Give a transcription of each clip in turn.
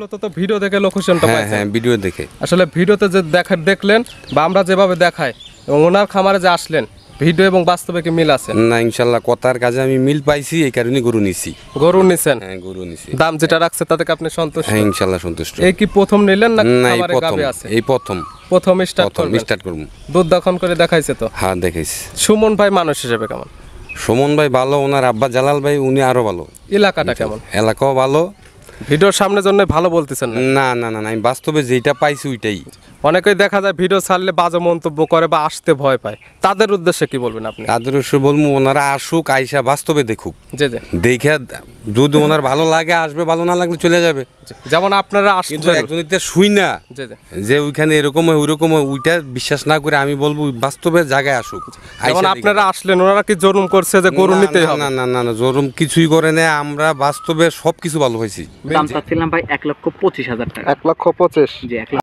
মূলত তো ভিডিও দেখে লোকেশনটা পাইছেন। হ্যাঁ ভিডিও দেখে। আসলে ভিডিওতে যে দেখলেন বা আমরা যেভাবে দেখাই এবং ওনার খামারে যে আসলেন, ভিডিও এবং বাস্তবে কি মিল আছে? না ইনশাআল্লাহ কথার কাজে আমি মিল পাইছি, এই কারণে গরু নিছি। গরু নিছেন? হ্যাঁ গরু নিছি। দাম যেটা রাখছে তাতে কি আপনি সন্তুষ্ট? হ্যাঁ ইনশাআল্লাহ সন্তুষ্ট। এই কি প্রথম নিলেন না না খামারে গাবি আছে? এই প্রথম স্টার্ট করব। দুধ দহন করে দেখাইছে তো? হ্যাঁ দেখাইছি। সুমন ভাই মানুষ হিসেবে কেমন? সুমন ভাই ভালো, ওনার আব্বা জালাল ভাই উনি আরো ভালো। এলাকাটা কেমন? এলাকাও ভালো। ভিডিওর সামনে জন্য ভালো বলতেছেন না? না না না, আমি বাস্তবে যেটা পাইছি ওইটাই। অনেকেই দেখা যায় ভিডিও ছাড়লে বাজে মন্তব্য করে বা আসতে ভয় পায়, তাদের উদ্দেশ্যে কি বলবেন আপনি? তাদের উদ্দেশ্যে বলবো ওনারা আসুক, আইসা বাস্তবে দেখুক। জি জি। দেখে যদি ওনার ভালো লাগে আসবে, ভালো না লাগলে চলে যাবে। যেমন আপনারা কিন্তু একজনিতে শুই না যে ওইখানে এরকম হয় ওইরকম হয়, ওইটা বিশ্বাস না করে আমি বলবো বাস্তবে জায়গায় আসুক। যেমন আপনারা আসলেন, ওনারা কি জরুম করছে যে গরু নিতে হবে? না না না না, জরুম কিছুই করে না, আমরা বাস্তবে সবকিছু ভালো হয়েছি। দাম চাচ্ছিলাম ভাই 1,25,000 টাকা। 1,25,000? জি 1 লাখ।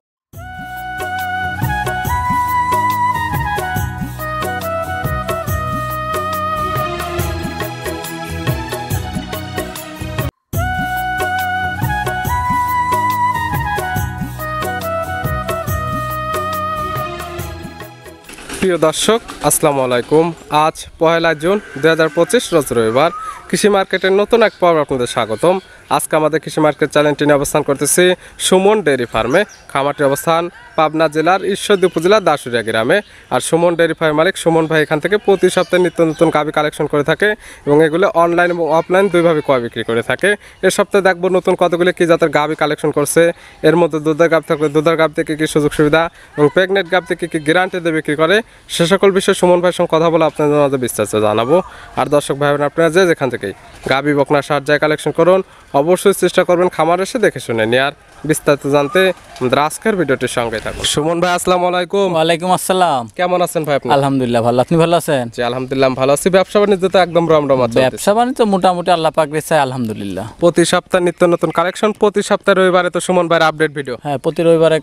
প্রিয় দর্শক আসসালামু আলাইকুম। আজ 1 জুন 2025 রোজ রবিবার। কৃষি মার্কেটের নতুন এক পর্ব আপনাদের স্বাগতম। আজকে আমাদের কৃষি মার্কেট চ্যানেলটি নিয়ে অবস্থান করতেছি সুমন ডেয়ারি ফার্মে। খামারটির অবস্থান পাবনা জেলার ঈশ্বরদী উপজেলার দাসুরিয়া গ্রামে। আর সুমন ডেয়ারি ফার্ম মালিক সুমন ভাই এখান থেকে প্রতি সপ্তাহে নিত্য নতুন গাভী কালেকশন করে থাকে এবং এগুলো অনলাইন এবং অফলাইন দুইভাবে ক্রয় বিক্রি করে থাকে। এর সপ্তাহে দেখবো নতুন কতগুলি কী জাতের গাভী কালেকশন করছে। এর মধ্যে দুধের গাভ থাকলে দুধের গাভ থেকে কী সুযোগ সুবিধা এবং প্রেগনেন্ট গাভ থেকে কী গ্যারান্টি দিয়ে বিক্রি করে, সে সকল বিষয়ে সুমন ভাইয়ের সঙ্গে কথা বলে আপনাদের মাঝে বিস্তারিত জানাবো। আর দর্শক ভাই বোন আপনারা যেখান থেকেই গাভী বকনা সার যায় কালেকশন করুন, অবশ্যই চেষ্টা করবেন খামার এসে দেখে শুনে নিয়ে। আর বিস্তারিত জানতে আমাদের আজকের ভিডিওটির সঙ্গে থাকুন। সুমন ভাই আসসালামু আলাইকুম। ওয়ালাইকুম আসসালাম। কেমন আছেন ভাই আপনি? আলহামদুলিল্লাহ ভালো, আপনি ভালো আছেন? জি আলহামদুলিল্লাহ ভালো আছি। ব্যবসা বাণিজ্য তো একদম রমরমা চলছে? ব্যবসা বাণিজ্য মোটামুটি আল্লাহ পাক দিয়েছে আলহামদুলিল্লাহ। প্রতি সপ্তাহে নিত্য নতুন কালেকশন, প্রতি সপ্তাহে রবিবারে তো সুমন ভাইয়ের আপডেট ভিডিও। হ্যাঁ প্রতি রবিবারে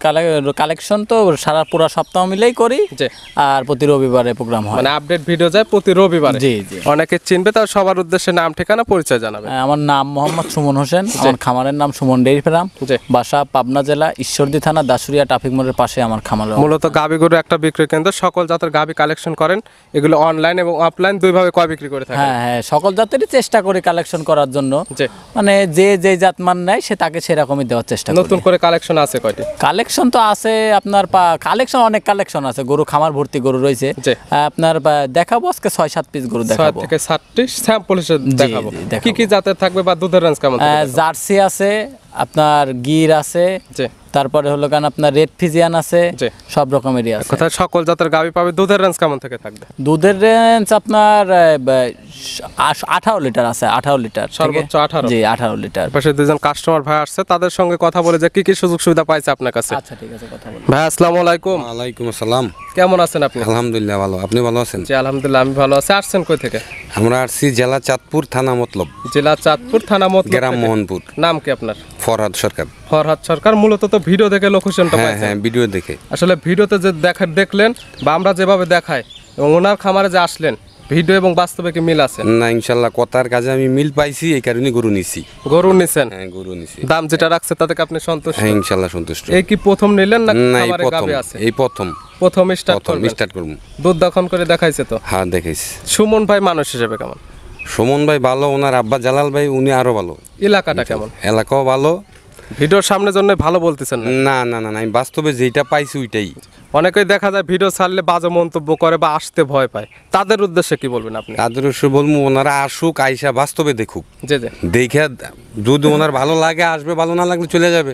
কালেকশন তো সারা পুরো সপ্তাহ মিলেই করি। জি। আর প্রতি রবিবারে প্রোগ্রাম হয়, মানে আপডেট ভিডিও যায় প্রতি রবিবারে। জি জি। অনেকে চিনবে, তার সবার উদ্দেশ্যে নাম ঠিকানা পরিচয় জানাবে। আমার নাম মোহাম্মদ সুমন হোসেন, আমার খামারের নাম সুমন ডেয়ারি ফার্ম, জি। বাসা পাবনা জেলা ঈশ্বরদী থানা দাসুরিয়া ট্রাফিক মোড়ের পাশে আমার খামার। মূলত গাভী গরু একটা বিক্রয় কেন্দ্র, সকল জাতের গাভী কালেকশন করেন, এগুলো অনলাইন এবং অফলাইন দুইভাবে ক্রয় বিক্রি করে থাকেন। হ্যাঁ হ্যাঁ সকল জাতেরই চেষ্টা করি কালেকশন করার জন্য। জি। মানে যে জাত মান নেয় সে তাকে সেরকমই দেওয়ার চেষ্টা করি। নতুন করে কালেকশন আছে কয়টি? কালেকশন তো আছে আপনার কালেকশন অনেক কালেকশন আছে, গরু খামার ভর্তি গরু রয়েছে। জি। আপনার দেখাবো আজকে 6-7 পিস গরু 6 দেখাবো। থেকে 7টি স্যাম্পল হিসেবে দেখাবো। দেখাবো। কি কি জাতের থাকবে বা দুধের রেঞ্জ কেমন থাকবে? জার্সি আছে, আপনার গির আছে, জি। তারপরে হলো কারণ আপনার রেড ফিজিয়ান আছে, জি। সব রকমেরই আছে। কোথায় সকল জাতের গাভী পাবে? দুধের রেঞ্জ কেমন থেকে থাকবে? দুধের রেঞ্জ আপনার 18 লিটার আছে, 18 লিটার সর্বোচ্চ 18? জি 18 লিটার। পাশে দুজন কাস্টমার ভাই আসছে, তাদের সঙ্গে কথা বলে যে কি কি সুযোগ সুবিধা পাইছে আপনার কাছে। আচ্ছা ঠিক আছে, কথা বলুন। ভাই আসসালামু আলাইকুম। ওয়ালাইকুম আসসালাম। কেমন আছেন আপনি? আলহামদুলিল্লাহ ভালো, আপনি ভালো আছেন? জি আলহামদুলিল্লাহ আমি ভালো আছি। আসছেন কই থেকে? আমরা আসছি জেলা চাঁদপুর, থানা মতলব, জেলা চাঁদপুর, থানা মতলব, গ্রাম মোহনপুর। নাম কি আপনার? ফরহাদ সরকার। ফরহাদ সরকার। মূলত তো ভিডিও দেখে লোকেশনটা হ্যাঁ পাইছেন। হ্যাঁ ভিডিও দেখে। আসলে ভিডিওতে যে দেখলেন বা আমরা যেভাবে দেখাই এবং ওনার খামারে যে আসলেন, ভিডিও এবং বাস্তবে কি মিল আছে? না ইনশাআল্লাহ কথার কাজে আমি মিল পাইছি, এই কারণে গরু নিছি। গরু নিছেন? হ্যাঁ গরু নিছি। দাম যেটা রাখছে তাতে কি আপনি সন্তুষ্ট? হ্যাঁ ইনশাআল্লাহ সন্তুষ্ট। এই কি প্রথম নিলেন না না এই খামারে প্রথম, গাভী আছে? এই প্রথম স্টার্ট করব। দুধ দহন করে দেখাইছে তো? হ্যাঁ দেখাইছি। সুমন ভাই মানুষ হিসেবে কেমন? সুমন ভাই ভালো, ওনার আব্বা জালাল ভাই উনি আরো ভালো। এলাকাটা কেমন? এলাকাও ভালো। ভিডিওর সামনে জন্য ভালো বলতেছেন না? না না না, আমি বাস্তবে যেটা পাইছি ওইটাই। অনেকেই দেখা যায় ভিডিও ছাড়লে বাজে মন্তব্য করে বা আসতে ভয় পায়, তাদের উদ্দেশ্যে কি বলবেন আপনি? তাদের উদ্দেশ্যে বলবো ওনারা আসুক, আইসা বাস্তবে দেখুক। জি জি। দেখে যদি ওনার ভালো লাগে আসবে, ভালো না লাগলে চলে যাবে।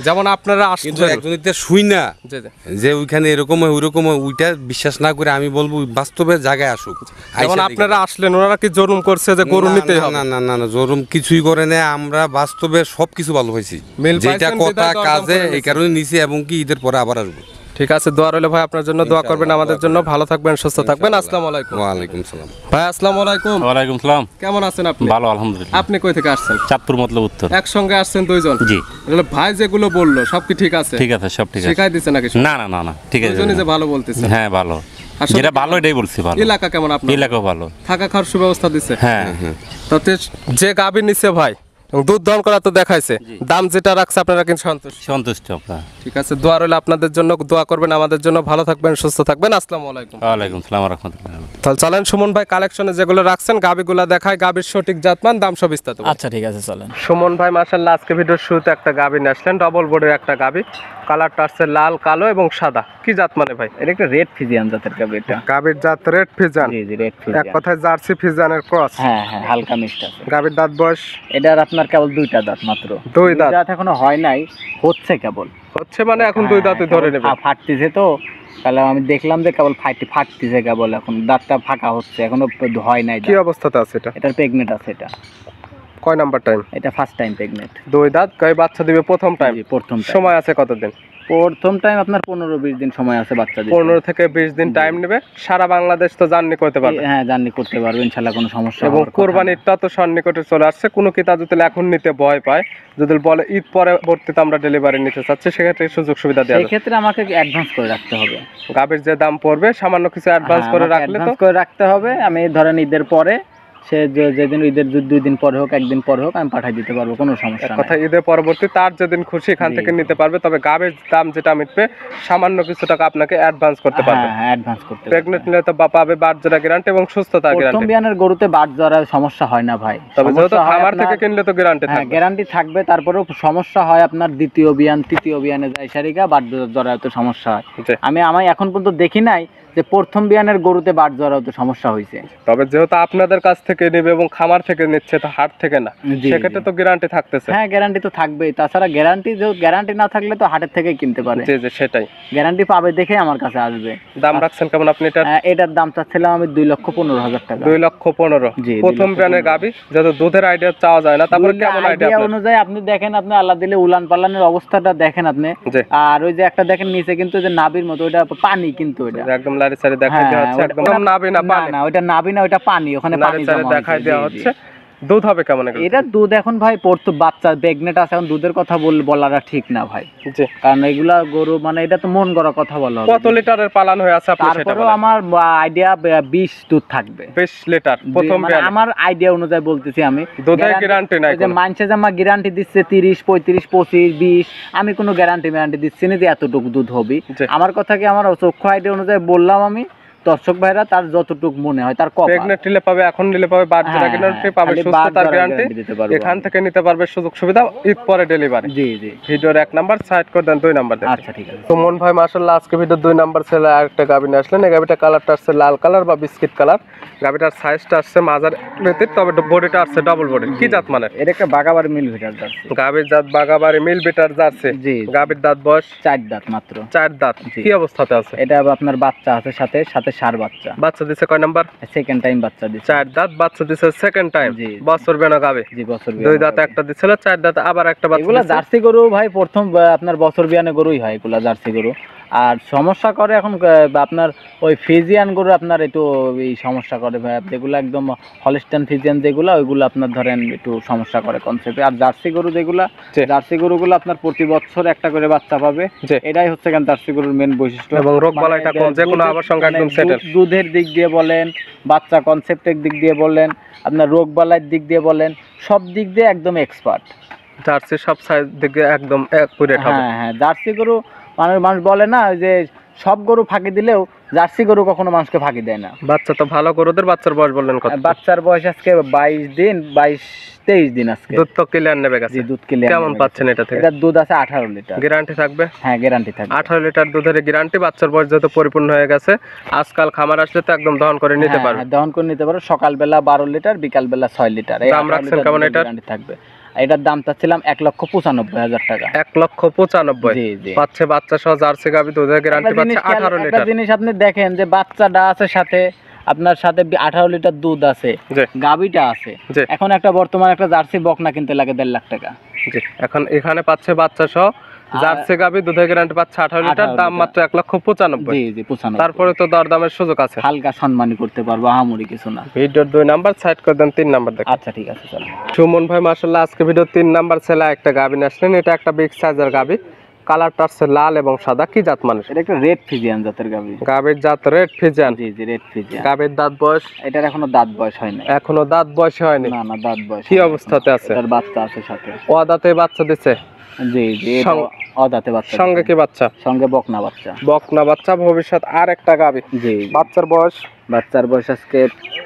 যেমন আপনারা কিন্তু আসছেন। একজনিতে শুই না জি জি। যে ওইখানে এরকম হয় ওইরকম হয়, ওইটা বিশ্বাস না করে আমি বলবো বাস্তবে জায়গায় আসুক। যেমন আপনারা আসলেন, ওনারা কি জরুম করছে যে গরু নিতেই হবে? না না না না, জরুম কিছুই করে না, আমরা বাস্তবে সবকিছু ভালো হয়েছি। মিল যেটা পাইছেন, কথা যেটা কাজে দরদাম করে এই কারণে নিছি, এবং কি ঈদের পরে আবার আসবো। ঠিক আছে, দোয়া রইল ভাই আপনার জন্য, দোয়া করবেন আমাদের জন্য। ভালো থাকবেন, সুস্থ থাকবেন। আসসালামু আলাইকুম। ওয়ালাইকুম সালাম। ভাই আসসালামু আলাইকুম। ওয়ালাইকুম সালাম। কেমন আছেন আপনি? ভালো আলহামদুলিল্লাহ। আপনি কই থেকে আসছেন? চাঁদপুর মতলব উত্তর। একসঙ্গে আসছেন দুইজন? জি। তাহলে ভাই যেগুলো বললো সব কি ঠিক আছে? ঠিক আছে, সব ঠিক আছে। শিখাই দিছে নাকি? না না না না, ঠিক আছে। দুইজনই যে ভালো বলতেছে? হ্যাঁ ভালো, আসলে যেটা ভালো এটাই বলছি। ভালো। এলাকা কেমন আপনার? এলাকাও ভালো। থাকা খাওয়ার সুব্যবস্থা দিচ্ছে? হ্যাঁ তাতে যে গাভী নিছে ভাই এবং দুধ দহন করা তো দেখাইছে, দাম যেটা রাখছে আপনারা কিন্তু সন্তুষ্ট? সন্তুষ্ট আমরা। ঠিক আছে, দোয়া রইল আপনাদের জন্য, দোয়া করবেন আমাদের জন্য। ভালো থাকবেন, সুস্থ থাকবেন। আসসালামু আলাইকুম। ওয়ালাইকুম সালাম রহমতুল্লাহ। তাহলে চলেন সুমন ভাই কালেকশনে যেগুলো রাখছেন গাবিগুলা দেখায়, গাবির সঠিক জাতমান, দাম সব বিস্তারিত বলুন। আচ্ছা ঠিক আছে চলেন। সুমন ভাই মাশাআল্লাহ আজকে ভিডিওর শুরুতে একটা গাবি নিয়ে আসলেন, ডবল বোর্ডের একটা গাবি, কালারটা আসছে লাল, কালো এবং সাদা। কি জাত মানে ভাই? এটা একটা রেড ফিজিয়ান জাতের গাবি এটা। গাবির জাত রেড ফিজান। জি জি রেড এক ফিজিয়ান। কথায় জার্সি ফিজানের ক্রস। হ্যাঁ হ্যাঁ হালকা মিষ্ট আছে। গাবির দাঁত বয়স এটার আপনার কেবল দুইটা দাঁত মাত্র। দুই দাঁত? দাঁত এখনো হয় নাই, হচ্ছে কেবল। হচ্ছে মানে এখন দুই দাঁতে ধরে নেবে। ফাটতেছে তো, তাহলে আমি দেখলাম যে কেবল ফাটতেছে কেবল, এখন দাঁতটা ফাঁকা হচ্ছে, এখনো হয় নাই। কি অবস্থাতে আছে এটা? এটার প্রেগনেন্ট আছে এটা। কয় নাম্বার টাইম? এটা ফার্স্ট টাইম প্রেগনেন্ট। দুই দাঁত, গাই বাচ্চা দিবে প্রথম টাইম। প্রথম সময় আছে কতদিন? প্রথম টাইম আপনার 15-20 দিন সময় আছে বাচ্চা দিতে। 15 থেকে 20 দিন টাইম নেবে। সারা বাংলাদেশ তো জার্নি করতে পারবে। হ্যাঁ জার্নি করতে পারবে ইনশাআল্লাহ, কোনো সমস্যা এবং হওয়ার কথা না। কোরবানিটা তো সন্নিকটে চলে আসছে, কোনো কিতা যদি এখন নিতে ভয় পায়, যদি বলে ঈদ পরবর্তীতে আমরা ডেলিভারি নিতে চাচ্ছি, সেক্ষেত্রে সুযোগ সুবিধা দেওয়া সেই যাবে। ক্ষেত্রে আমাকে অ্যাডভান্স করে রাখতে হবে। গাবির যে দাম পড়বে সামান্য কিছু অ্যাডভান্স করে রাখলে তো। অ্যাডভান্স করে রাখতে হবে। আমি ধরেন ঈদের পরে, সে যেদিন ঈদের 2 দিন পরে হোক, 1 দিন পরে হোক, আমি পাঠিয়ে দিতে পারবো, কোনো সমস্যা নেই। কথা ঈদের পরবর্তী তার যেদিন খুশি এখান থেকে নিতে পারবে, তবে গাবির দাম যেটা মিটবে সামান্য কিছু টাকা আপনাকে অ্যাডভান্স করতে পারবে। হ্যাঁ অ্যাডভান্স করতে পারবে। প্রেগনেন্ট নিলে তো পাবে বাচ্চারা গ্যারান্টি এবং সুস্থতা প্রথম গ্যারান্টি। বিয়ানের গরুতে বাট জ্বরের সমস্যা হয় না ভাই। তবে যেহেতু সমস্যা হয় খামার আপনার- থেকে কিনলে তো গ্যারান্টি হ্যাঁ থাকবে। গ্যারান্টি থাকবে, তারপরেও সমস্যা হয় আপনার দ্বিতীয় বিয়ান তৃতীয় বিয়ানে যায় সারিকা বাট জ্বরের তো সমস্যা হয়। জি। আমি এখন পর্যন্ত দেখি নাই যে প্রথম বিয়ানের গরুতে বাট জ্বরের তো সমস্যা হয়েছে। তবে যেহেতু আপনাদের কাছ থেকে নেবে এবং খামার থেকে নিচ্ছে, তো হাট থেকে না, জি, সেক্ষেত্রে জি। তো গ্যারান্টি থাকতেছে। হ্যাঁ গ্যারান্টি তো থাকবেই, তাছাড়া গ্যারান্টি না থাকলে তো হাটের থেকেই কিনতে পারে। জি জি সেটাই। গ্যারান্টি পাবে দেখে আমার কাছে আসবে। দাম রাখছেন কেমন আপনি এটা? এটার দাম চাচ্ছিলাম আমি 2,15,000 টাকা। 2,15,000। জি, প্রথম 2,15,000 ব্র্যান্ডের গাবি, যত দুধের আইডিয়া চাওয়া যায় না, তারপরে কেমন আইডিয়া আইডিয়া অনুযায়ী আপনি দেখেন, আপনি আল্লাহ দিলে উলান পালানের অবস্থাটা দেখেন আপনি। জি। আর ওই যে একটা দেখেন নিচে কিন্তু যে নাবির মতো, ওটা পানি কিন্তু ওটা। একদম লারি সারি দেখাই হ্যাঁ, দেওয়া হচ্ছে, ওটা- একদম ওটা- নাবি না না পানি, না ওইটা নাবি না, ওইটা পানি, ওখানে লারি পানি সারি জমা দেখাই হয়েছে। দেওয়া জি, হচ্ছে। জি। দুধ হবে কেমন এগুলো? এটা দুধ এখন ভাই পড়তো বাচ্চা প্রেগনেন্ট আছে, এখন দুধের কথা বলাটা ঠিক না ভাই, জি। কারণ এগুলা গরু মানে এটা তো মন গড়া কথা বলা হবে। কত লিটারের পালান হয়ে আছে আপনি সেটা তারপরেও বলেন। আমার আইডিয়া 20 দুধ থাকবে। 20 লিটার প্রথম মানে ব্র্যান্ড। আমার আইডিয়া অনুযায়ী বলতেছি আমি। দুধের গ্যারান্টি নাই ওই যে কোনো। মানছে যে আমার গ্যারান্টি দিচ্ছে 30, 35, 25, 20, আমি কোনো গ্যারান্টি দিচ্ছি না যে এতটুকু দুধ হবে। জি। আমার কথা কি, আমার চক্ষু আইডিয়া অনুযায়ী বললাম আমি, দর্শক ভাইরা তার যতটুকু মনে হয় তার কপাল। প্রেগনেন্ট নিলে পাবে, এখন নিলে পাবে বাচ্চারা হ্যাঁ, গ্যারান্টি, হ্যাঁ, পাবে খালি সুস্থতার বাচ্চারা গ্যারান্টি। guarantee দিতে পারবো এখান আমি। থেকে নিতে পারবে সুযোগ সুবিধা, ঈদ পরে ডেলিভারি। জি জি ভিডিওর 1 নাম্বার সাইড করে দেন, 2 নাম্বার দেন। আচ্ছা ঠিক আছে। তো মন ভাই মাশাআল্লাহ আজকে ভিডিও 2 নাম্বার ছেলে আরেকটা গাবি নিয়ে আসলেন। এই গাবিটা কালারটা আসছে লাল কালার বা বিস্কিট কালার। গাবিটার সাইজটা আসছে মাঝার লেতির, তবে বডিটা আসছে ডাবল বডি। কি জাত মানে? এটা একটা বাগাবার মিল ভিটার যাচ্ছে। গাবির জাত বাগাবাড়ি মিল বিটার জার্সি। জি। গাবির দাঁত বয়স 4 দাঁত মাত্র। 4 দাঁত। জি। কি অবস্থাতে আছে? এটা আপনার বাচ্চা আছে, সাথে ষাঁড় বাচ্চা। বাচ্চা দিছে কয় নাম্বার? সেকেন্ড টাইম বাচ্চা দিচ্ছে। 4 দাঁত, বাচ্চা দিছে সেকেন্ড টাইম। জি। বছর বেনা গাবি। জি বছর 2 বিয়ানে দাঁত গাভী। একটা দিছিল, 4 দাঁত আবার একটা বাচ্চা এগুলা দিছে। জার্সি গরু ভাই, প্রথম আপনার বছর বিয়ানে গরুই হয় এগুলা জার্সি গরু। আর সমস্যা করে এখন আপনার ওই ফিজিয়ান গরু আপনার একটু এই সমস্যা করে ভাই, যেগুলো একদম হলিস্টান ফিজিয়ান যেগুলো, ওইগুলো আপনার ধরেন একটু সমস্যা করে কনসেপ্টে। আর জার্সি গরু যেগুলা, জি। জার্সি গরুগুলো আপনার প্রতি বছর একটা করে বাচ্চা পাবে। জি। এটাই হচ্ছে কেন জার্সি গরুর মেন বৈশিষ্ট্য। এবং রোগ বালাইটা কম, যে কোনো আবার সঙ্গে একদম সেটেল। দুধের দিক দিয়ে বলেন, বাচ্চা কনসেপ্টের দিক দিয়ে বলেন, আপনার রোগ বালাইয়ের দিক দিয়ে বলেন, সব দিক দিয়ে একদম এক্সপার্ট। জার্সি সব সাইজ দিকে একদম অ্যাকুরেট হবে। হ্যাঁ হ্যাঁ জার্সি গরু মানুষ বলে না ওই যে সব গরু ফাঁকি দিলেও জার্সি গরু কখনো মানুষকে ফাঁকি দেয় না। বাচ্চা তো ভালো গরুদের বাচ্চার বয়স বললেন কত? বাচ্চার বয়স আজকে 22-23 দিন আজকে। দুধ তো ক্লিয়ার নেবে গেছে। জি দুধ ক্লিয়ার। কেমন পাচ্ছেন এটা থেকে? এটা দুধ আছে 18 লিটার। গ্যারান্টি থাকবে? হ্যাঁ গ্যারান্টি থাকবে। 18 লিটার দুধের গ্যারান্টি। বাচ্চার বয়স যত পরিপূর্ণ হয়ে গেছে, আজকাল খামার আসলে তো একদম দহন করে নিতে পারবে। হ্যাঁ দহন করে নিতে পারো। সকালবেলা 12 লিটার, বিকালবেলা 6 লিটার। দাম রাখছেন কেমন এটার? গ্যারান্টি থাকবে। এটার দাম চাচ্ছিলাম 1,95,000 টাকা। 1,95,000। জি জি। পাচ্ছে বাচ্চা সহ জার্সি গাবি দুধের গ্যারান্টি পাচ্ছে 18 একটা লিটার। জিনিস আপনি দেখেন যে বাচ্চাটা আছে সাথে, আপনার সাথে 18 লিটার দুধ আছে, জি গাবিটা আছে। জি এখন একটা বর্তমানে একটা জার্সি বকনা কিনতে লাগে 1.5 লাখ টাকা। জি। এখন এখানে পাচ্ছে বাচ্চা সহ জার্সি গাবি দুধের গ্যারান্টি পাচ্ছে 18 লিটার, 18 দাম লিটার। মাত্র 1,95,000। জি জি 95। তারপরে তো দরদামের সুযোগ আছে। হালকা সম্মানী করতে পারবো, আহামরি কিছু না। ভিডিওর 2 নাম্বার সাইড করে দেন, 3 নাম্বার দেখেন। আচ্ছা ঠিক আছে চলো। সুমন ভাই মাশাআল্লাহ আজকে ভিডিও 3 নাম্বার ছেলে একটা গাবি নিয়ে আসলেন। এটা একটা বিগ সাইজের গাবি, কালারটা আছে লাল এবং সাদা, কি জাত মানে? এটা একটা রেড ফিজিয়ান জাতের গাভী। গাভীর জাত রেড ফিজিয়ান। জি জি, রেড ফিজিয়ান। গাভীর দাঁত বয়স? এটার এখনো দাঁত বয়স হয় না। এখনো দাঁত বয়স হয়নি? না না, দাঁত বয়স কি হয়নি। অবস্থাতে আছে? এটার বাচ্চা আছে সাথে। ও দাঁতে বাচ্চা দিছে? জি জি, এটা অদাঁতে বাচ্চা। সঙ্গে কি বাচ্চা? সঙ্গে বকনা বাচ্চা। বকনা বাচ্চা। ভবিষ্যৎ আর একটা গাভী। জি, বাচ্চার বয়স? বাচ্চার বয়স আজকে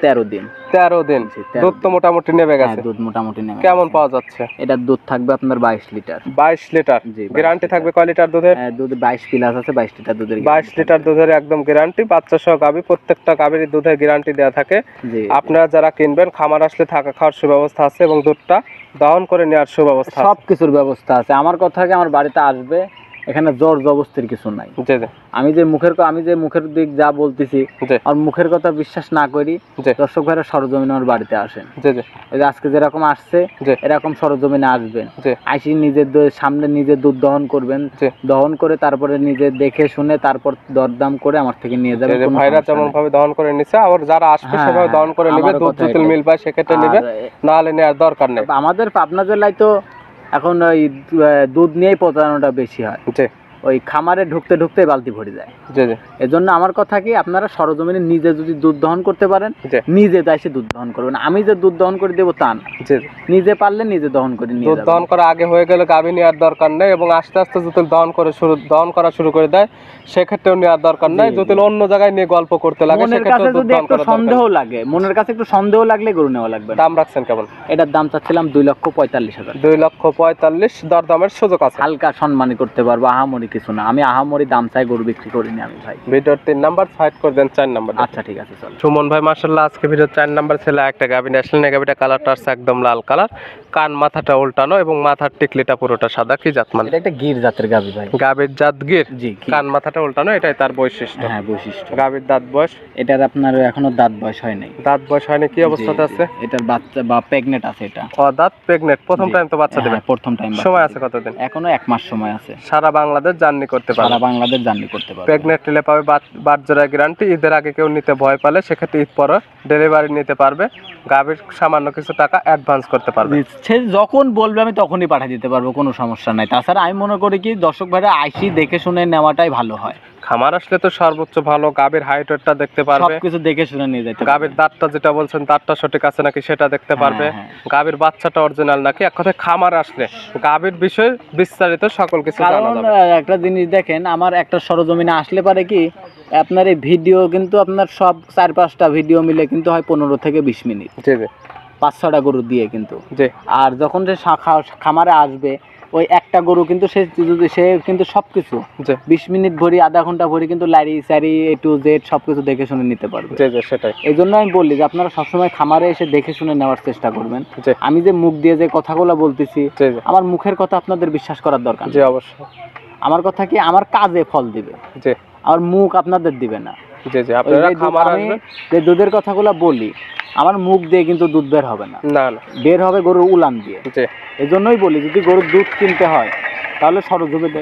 13 দিন। 13 দিন। জি, 13 দুধ তো মোটামুটি নেমে হ্যাঁ, গেছে। দুধ মোটামুটি নেমে কেমন গেছে। পাওয়া যাচ্ছে? এটার দুধ থাকবে আপনার 22 লিটার। 22 লিটার। জি, 22 গ্যারান্টি লিটার। থাকবে কয় লিটার দুধের? দুধ 22 প্লাস আছে, 22 লিটার দুধের 22 লিটার দুধের একদম গ্যারান্টি। বাচ্চা সহ গাভী, প্রত্যেকটা গাভীর দুধের গ্যারান্টি দেওয়া থাকে। জি, আপনারা যারা কিনবেন, খামার আসলে থাকা খাওয়ার সুব্যবস্থা আছে এবং দুধটা দহন করে নেওয়ার সুব্যবস্থা আছে। সব কিছুর ব্যবস্থা আছে। আমার কথা কি, আমার বাড়িতে আসবে, এখানে জোর জবস্তির কিছু নাই। জি জি আমি যে মুখের দিক যা বলতেছি, জি আর মুখের কথা বিশ্বাস না করি, জি দর্শক ভাইরা সরজমিনে আমার বাড়িতে আসেন। জি জি এই যে আজকে যেরকম আসছে, জি এরকম সরজমিনে আসবেন। জি আইসি নিজের সামনে নিজের দুধ দহন করবেন। জি। দহন করে তারপরে নিজে দেখে শুনে তারপর দরদাম করে আমার থেকে নিয়ে যাবেন। এই যে কোনো ভাইরা সমস্যা যেমন নেই। ভাবে দহন করে নিছে, আর যারা আসবে হ্যাঁ, সেভাবে দহন করে নেবে। আমারও দুধ কথা যদি এটাই। মিল পায় সেক্ষেত্রে নেবে, না হলে নেওয়ার দরকার নেই। আমাদের পাবনা জেলায় তো এখন ওই দুধ নিয়েই প্রতারণাটা বেশি হয়। জি ওই খামারে ঢুকতে ঢুকতে বালতি ভরে যায়। জি জি এজন্য আমার কথা কি, আপনারা সরজমিনে নিজে যদি দুধ দহন করতে পারেন, জি নিজে তাই সে দুধ দহন করবেন। আমি যে দুধ দহন করে দেবো তা না, জি নিজে পারলে নিজে দহন করে নিয়ে দুধ যাবেন। দহন করা আগে হয়ে গেলে গাভী নেওয়ার দরকার নেই, এবং আস্তে আস্তে যদি দহন করা শুরু করে দেয় সেক্ষেত্রেও নেওয়ার দরকার নেই। জি, যদি অন্য জায়গায় নিয়ে গল্প করতে লাগে মনের কাছে সেক্ষেত্রে দুধ যদি দহন একটু করা সন্দেহ দরকার। লাগে, মনের কাছে একটু সন্দেহ লাগলে গরু নেওয়া লাগবে না। দাম রাখছেন কেমন? এটার দাম চাচ্ছিলাম 2,45,000। 2,45,000। দরদামের সুযোগ আছে? হালকা সম্মানী করতে পারবো, আহামরি কিছু না। আমি আহামরি দাম চাই, গরু বিক্রি করিনি আমি ভাই। ভিডিওর 3 নাম্বার সাইড করে দেন, 4 নাম্বার। আচ্ছা ঠিক আছে, চলো। সুমন ভাই মাশাআল্লাহ আজকে ভিডিওর 4 নাম্বার ছেলে একটা গাভী নিয়ে আসলেন। এই গাভীটা কালারটা আছে একদম লাল কালার, কান মাথাটা উল্টানো এবং মাথার টিকলিটা পুরোটা সাদা। কি জাত মানে? এটা একটা গির জাতের গাভী ভাই। গাভীর জাত গির। জি, গির। কান মাথাটা উল্টানো, এটাই তার বৈশিষ্ট্য। হ্যাঁ, বৈশিষ্ট্য। গাভীর দাঁত বয়স? এটার আপনার এখনো দাঁত বয়স হয় নাই। দাঁত বয়স হয়নি। কি অবস্থাতে জি, আছে? জি। এটার বাচ্চা বা প্রেগনেন্ট আছে এটা। ও দাঁত প্রেগনেন্ট, প্রথম জি। টাইম তো বাচ্চা দেবে? হ্যাঁ, প্রথম টাইম। সময় আছে কতদিন? এখনো 1 মাস সময় আছে। সারা বাংলাদেশ জার্নি করতে পারবে? সারা বাংলাদেশ জার্নি করতে পারবে। প্রেগনেন্ট নিলে পাবে বাচ্চারা গ্যারান্টি। ঈদের আগে কেউ নিতে ভয় পালে সেক্ষেত্রে ঈদ পরে ডেলিভারি নিতে পারবে। গাভীর সামান্য কিছু টাকা অ্যাডভান্স করতে পারবে। সে যখন বলবে আমি তখনই পাঠিয়ে দিতে পারবো, কোনো সমস্যা নাই। তাছাড়া আমি মনে করি কি, দর্শক ভাইরা আইসি দেখে শুনে নেওয়াটাই ভালো হয়। খামার আসলে তো সর্বোচ্চ ভালো গাভীর হাইট ওয়েটটা দেখতে পারবে, সবকিছু দেখে শুনে নিয়ে যেতে পারবে। গাভীর দাঁতটা যেটা বলছেন দাঁতটা সঠিক আছে নাকি সেটা দেখতে পারবে, হ্যাঁ। গাভীর বাচ্চাটা অরিজিনাল নাকি। এক কথায় খামার আসলে গাভীর বিষয়ে বিস্তারিত সকল কিছু জানা কারণ যাবে। একটা জিনিস দেখেন, আমার একটা সরজমিনে আসলে পারে কি, আপনার এই ভিডিও কিন্তু আপনার সব 4-5টা ভিডিও মিলে কিন্তু হয় 15 থেকে 20 মিনিট, জি জি 5-6টা গরু দিয়ে কিন্তু। জি আর যখন সে খামারে আসবে, ওই একটা গরু কিন্তু সে কিন্তু সবকিছু জি 20 মিনিট ভরি, আধা ঘন্টা ভরি কিন্তু লারি সারি A to Z সবকিছু দেখে শুনে নিতে পারবে। জি জি সেটাই। এই জন্য আমি বলি যে আপনারা সবসময় খামারে এসে দেখে শুনে নেওয়ার চেষ্টা করবেন। জি আমি যে মুখ দিয়ে যে কথাগুলো বলতেছি, জি জি আমার মুখের কথা আপনাদের বিশ্বাস করার দরকার নেই। জি অবশ্যই। আমার কথা কি, আমার কাজে ফল দিবে, জি আমার মুখ আপনাদের দিবে না। জি জি ওই আপনারা যে খামার আমি আসবেন। যে দুধের কথাগুলো বলি, আমার মুখ দিয়ে কিন্তু দুধ বের হবে না, না না বের হবে গরুর উলান দিয়ে। জি এই জন্যই বলি, যদি গরুর দুধ কিনতে হয় তাহলে সরজমিনে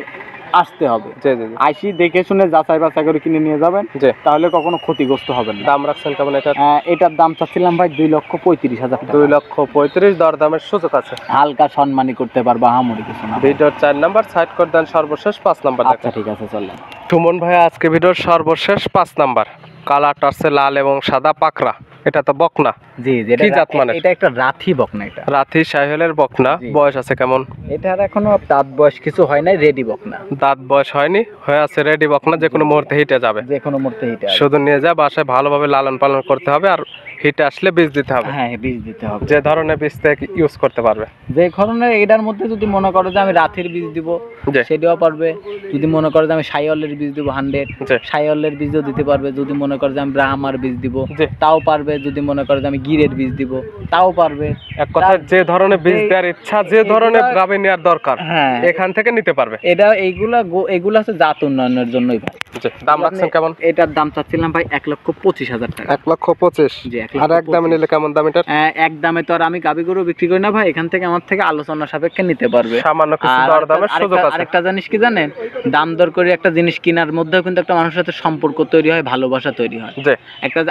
আসতে হবে। জি জি জি আইসি দেখে শুনে যাচাই বাছাই করে কিনে নিয়ে যাবেন, জি। তাহলে কখনো ক্ষতিগ্রস্ত হবেন না। দাম রাখছেন কেমন এটা? এটার দাম চাচ্ছিলাম ভাই 2,35,000 টাকা। 2,35,000 দরদামের সুযোগ আছে? হালকা সম্মানী করতে পারবো, আহামরি কিছু না। ভিডিওর 4 নাম্বার সাইড করে দেন, সর্বশেষ 5 নাম্বার আচ্ছা দেখেন। ঠিক আছে, চললেন। সুমন ভাই আজকে ভিডিওর সর্বশেষ 5 নাম্বার, কালারটা আছে লাল এবং সাদা পাকড়া। এটা তো বকনা? জি জি, কি জাত মানে? এটা একটা রাথি বকনা। এটা রাথি সাহেলের বকনা। জি। বয়স আছে কেমন? এটার এখনো দাঁত বয়স কিছু হয় নাই, রেডি বকনা। দাঁত বয়স হয়নি, হয়ে আছে রেডি বকনা, যে কোনো মুহূর্তে হিটে যাবে। যে কোনো মুহূর্তে হিটে আসবে। শুধু নিয়ে যা বাসায় ভালোভাবে লালন পালন করতে হবে, আর হিটে আসলে বীজ দিতে হবে। হ্যাঁ, বীজ দিতে হবে। যে ধরনের বীজ থেকে ইউজ করতে পারবে। যে ধরনের, এটার মধ্যে যদি মনে করো যে আমি রাথির বীজ দিব, জি। সেটাও পারবে। যদি মনে করো যে আমি সাইওয়ালের বীজ দিব 100, জি। সাইওয়ালের বীজও দিতে পারবে। যদি মনে করো যে আমি ব্রাহ্মার বীজ দিব, জি। তাও পারবে। যদি মনে করো যে আমি গিরের বীজ দিব, তাও পারবে। এক কথায় যে ধরনের বীজ দেওয়ার ইচ্ছা, যে ধরনের এগুলা- গাভী নেওয়ার দরকার, হ্যাঁ, এখান থেকে নিতে পারবে। এটা এইগুলা হচ্ছে জাত উন্নয়নের জন্যই ভাই। জি। দাম রাখছেন কেমন? এটার দাম চাচ্ছিলাম ভাই 1,25,000 টাকা। 1,25,000। জি, আর এক দামে নিলে কেমন দাম এটার? এক দামে তো আর আমি গাভী গরু বিক্রি করি না ভাই, এখান থেকে আমার থেকে আলোচনা সাপেক্ষে নিতে পারবে। সামান্য কিছু আর দরদামের সুযোগ আছে। আরেকটা জিনিস কি জানেন, দাম দর করে একটা জিনিস কেনার মধ্যেও কিন্তু একটা মানুষের সাথে সম্পর্ক তৈরি হয়, ভালোবাসা তৈরি হয়। জি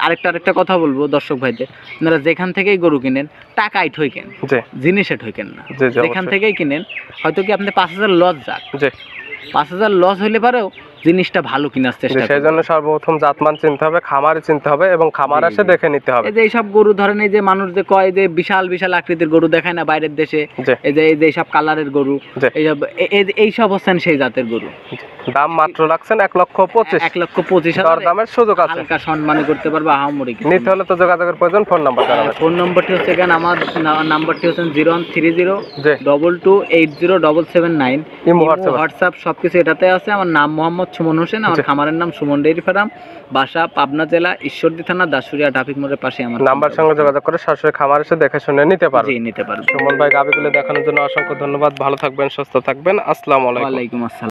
আরেকটা কথা বলবো দর্শক ভাইদের, আপনারা যেখান থেকেই গরু কিনেন টাকায় ঠইকেন, জি জিনিসে ঠইকেন না। জি জি যেখান অবশ্যই। থেকেই কিনেন, হয়তো কি আপনি 5,000 লস যাক, জি 5,000 লস হইলে পারেও জিনিসটা ভালো কেনার চেষ্টা সেই জন্য সর্বপ্রথম জাতমান চিনতে হবে, খামারে চিনতে হবে এবং খামার এসে দেখে নিতে হবে। এই যে এইসব গরু ধরেন, এই যে মানুষ যে কয় যে বিশাল বিশাল আকৃতির গরু দেখায় না বাইরের দেশে, জি। এই যে এইসব কালারের গরু, জি। এইসব হচ্ছেন সেই জাতের গরু। দাম মাত্র রাখছেন 1,25,000। 1,25,000 দরদামের সুযোগ আছে। হালকা সম্মানী করতে পারবে, আহামরি কিছু নিতে হলে তো যোগাযোগের প্রয়োজন। ফোন নাম্বার জানাবেন। ফোন নম্বরটি হচ্ছে এখানে আমার নাম্বারটি হচ্ছে 0130 জি। 22807779। Imo, WhatsApp. হোয়াটসঅ্যাপ সবকিছু এটাতে আছে। আমার নাম মোহাম্মদ সুমন হোসেন, আমার খামারের নাম সুমন ডেইরি ফার্ম, বাসা পাবনা জেলা ঈশ্বরদী থানা দাসুরিয়া ট্রাফিক মোড়ের পাশে। আমার নাম্বার সঙ্গে যোগাযোগ করে সরাসরি খামার এসে দেখে শুনে নিতে পারবেন। জি, নিতে পারবে। সুমন ভাই গাবিগুলো দেখানোর জন্য অসংখ্য ধন্যবাদ। ভালো থাকবেন, সুস্থ থাকবেন। আসসালামু আলাইকুম। ওয়ালাইকুম আসসালাম।